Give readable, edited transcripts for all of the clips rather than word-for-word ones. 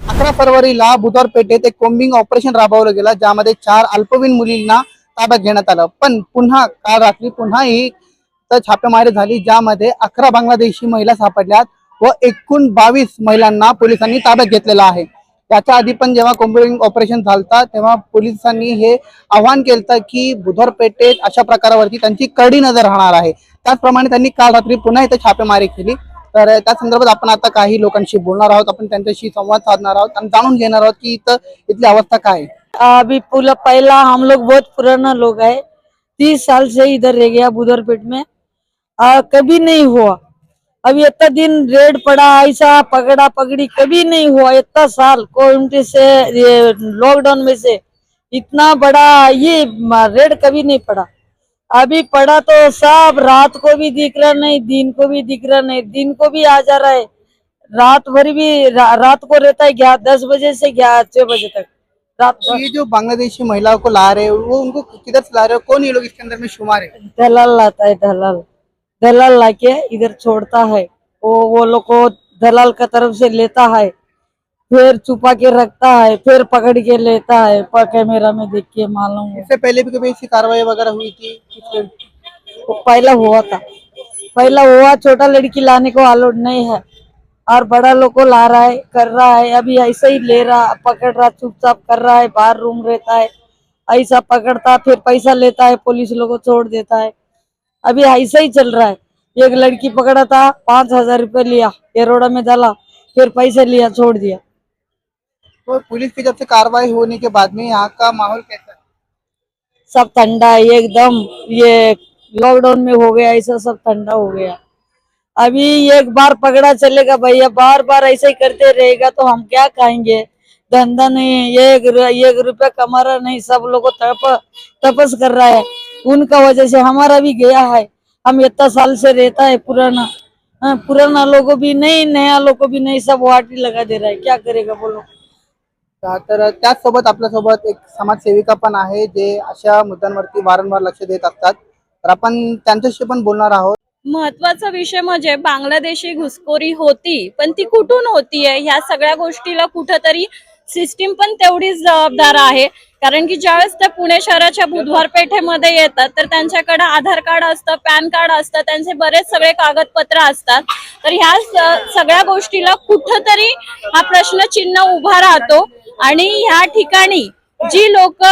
11 फरवरीला बुधवार पेठेत एक कोम्बिंग ऑपरेशन राबवलं गेलं, ज्यामध्ये 4 अल्पवयीन मुलींना ताब्यात घेण्यात आलं. पण पुन्हा काल रात्री पुन्हा ही छापेमारी झाली, ज्यामध्ये 11 बांगलादेशी महिला सापडल्यात व एकूण 22 महिलांना पोलिसांनी ताब्यात घेतलेलं आहे. त्याच्या आधी पण जेव्हा कोम्बिंग ऑपरेशन झालता तेव्हा पोलिसांनी हे आवाहन केलं की बुधवार पेठेत अशा प्रकारावरती त्यांची कडी नजर राहणार आहे. त्याचप्रमाणे त्यांनी काल रात्री पुन्हा इथे छापेमारी केली. तर त्या संदर्भात आपण आता काही लोकांशी बोलणार आहोत, आपण त्यांच्याशी संवाद साधणार आहोत आणि जाणून घेणार आहोत की इथली अवस्था काय आहे. अभी पूरा पहला हम लोग बहुत पुराना लोग है, 30 साल से इधर रह गया बुधवारपेट में। कभी नहीं हुआ, अभी इतना दिन रेड पड़ा ऐसा पकड़ा पकड़ी कभी नहीं हुआ। इतना साल कोविड से लॉकडाउन में से इतना बड़ा ये रेड कभी नहीं पड़ा। अभी पड़ा तो सब रात को भी दिख रहा नहीं, दिन को भी दिख रहा नहीं, दिन को भी आ जा रहा है, रात भर भी रात को रहता है 10 बजे से 6 बजे तक रात तो ये जो बांग्लादेशी महिलाओं को ला रहे हैं वो उनको किधर से ला रहे हो, कौन ये लोग इसके अंदर में शुमार है? दलाल लाता है, दलाल लाके इधर छोड़ता है। वो लोग को दलाल का तरफ से लेता है, फिर छुपा के रखता है, फिर पकड़ के लेता है। कैमरा में देख के मालूम है। इससे पहले भी कभी ऐसी कार्रवाई वगैरह हुई थी? वो पहला हुआ था, पहला हुआ, छोटा लड़की लाने को अलाउड नहीं है और बड़ा लोग को ला रहा है, कर रहा है। अभी ऐसे ही ले रहा, पकड़ रहा, चुपचाप कर रहा है, बाहर रूम रहता है, ऐसा पकड़ता फिर पैसा लेता है, पुलिस लोग को छोड़ देता है। अभी ऐसा ही चल रहा है। एक लड़की पकड़ा था, 5,000 रुपये लिया, एरोड़ा में डाला, फिर पैसे लिया, छोड़ दिया। तो पुलिस की जब से कार्रवाई होने के बाद में यहाँ का माहौल कैसा है? सब ठंडा है एकदम, ये लॉकडाउन में हो गया ऐसा, सब ठंडा हो गया। अभी एक बार पकड़ा चलेगा भैया, बार बार ऐसे ही करते रहेगा तो हम क्या खाएंगे? धंधा नहीं, एक रुपया कमा रहा नहीं, सब लोग तपस कर रहा है। उनका वजह से हमारा भी गया है। हम इतना साल से रहता है पुराना, पुराना लोगों भी नहीं, नया लोगों भी नहीं, सब वाटी लगा दे रहा है, क्या करेगा बोलो। तर त्याचसोबत आपल्यासोबत एक समाजसेविका पण आहे जे अशा मुद्द्यांवरती वारंवार लक्ष देत असतात. तर आपण त्यांच्याशी पण बोलणार आहोत. महत्वाचा विषय म्हणजे बांगलादेशी घुसखोरी होती, पण ती कुठून होतीये ह्या सगळ्या गोष्टीला कुठंतरी सिस्टीम पण तेवढीच जबाबदार आहे. कारण की ज्यावेळेस त्या पुणे शहराच्या बुधवार पेठेमध्ये येतात तर त्यांच्याकडे आधार कार्ड असतं, पॅन कार्ड असतं, त्यांचे बरेच सगळे कागदपत्र असतात. तर ह्या सगळ्या गोष्टीला कुठंतरी हा प्रश्न चिन्ह उभा राहतो. आणि ह्या ठिकाणी जी लोक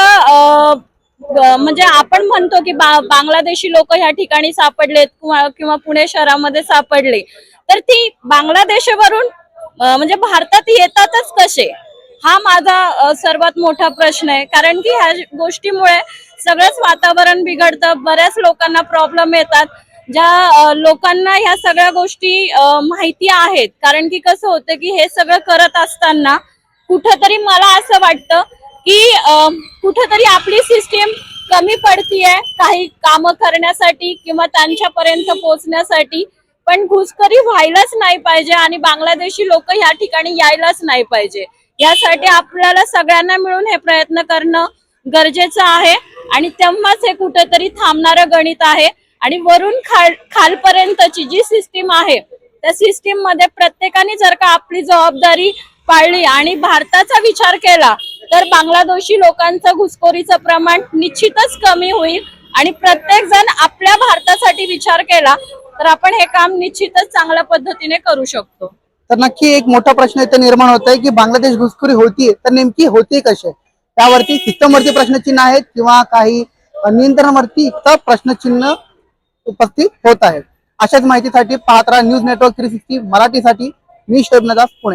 म्हणजे आपण म्हणतो की बांगलादेशी लोक ह्या ठिकाणी सापडलेत किंवा पुणे शहरामध्ये सापडले, तर ती बांगलादेशवरून म्हणजे भारतात येतातच कसे, हा माझा सर्वात मोठा प्रश्न आहे. कारण की ह्या गोष्टीमुळे सगळंच वातावरण बिघडतं, बऱ्याच लोकांना प्रॉब्लेम येतात. ज्या लोकांना ह्या सगळ्या गोष्टी माहिती आहेत, कारण की कसं होतं की हे सगळं करत असताना कुठंतरी मला असं वाटतं की कुठंतरी आपली सिस्टीम कमी पडतीये काही काम करण्यासाठी किंवा त्यांच्यापर्यंत पोहोचण्यासाठी. पण घुसखोरी व्हायलाच नाही पाहिजे आणि बांगलादेशी लोक ह्या ठिकाणी यायलाच नाही पाहिजे. यासाठी आपल्याला सगळ्यांना मिळून हे प्रयत्न करणं गरजेचं आहे आणि तेव्हाच हे कुठेतरी थांबणारं गणित आहे. आणि वरून खालपर्यंतची जी सिस्टीम आहे त्या सिस्टीम मध्ये प्रत्येकाने जर का आपली जबाबदारी पाळली आणि भारताचा विचार केला तर बांगलादेशी लोकांचं घुसखोरीचं प्रमाण निश्चितच कमी होईल. आणि प्रत्येक जण आपल्या भारतासाठी विचार केला तर आपण हे काम निश्चितच चांगल्या पद्धतीने करू शकतो. तर नक्की एक मोठा प्रश्न इथे निर्माण होत आहे की बांगलादेश घुसखोरी होतीये तर नेमकी होते कसे, त्यावरती सिस्टमवरती प्रश्नचिन्ह आहेत किंवा काही नियंत्रणावरती प्रश्नचिन्ह उपस्थित होत आहेत. अशाच माहितीसाठी पाहत राहा न्यूज नेटवर्क 360 मराठीसाठी. मी शोभनादास, पुणे.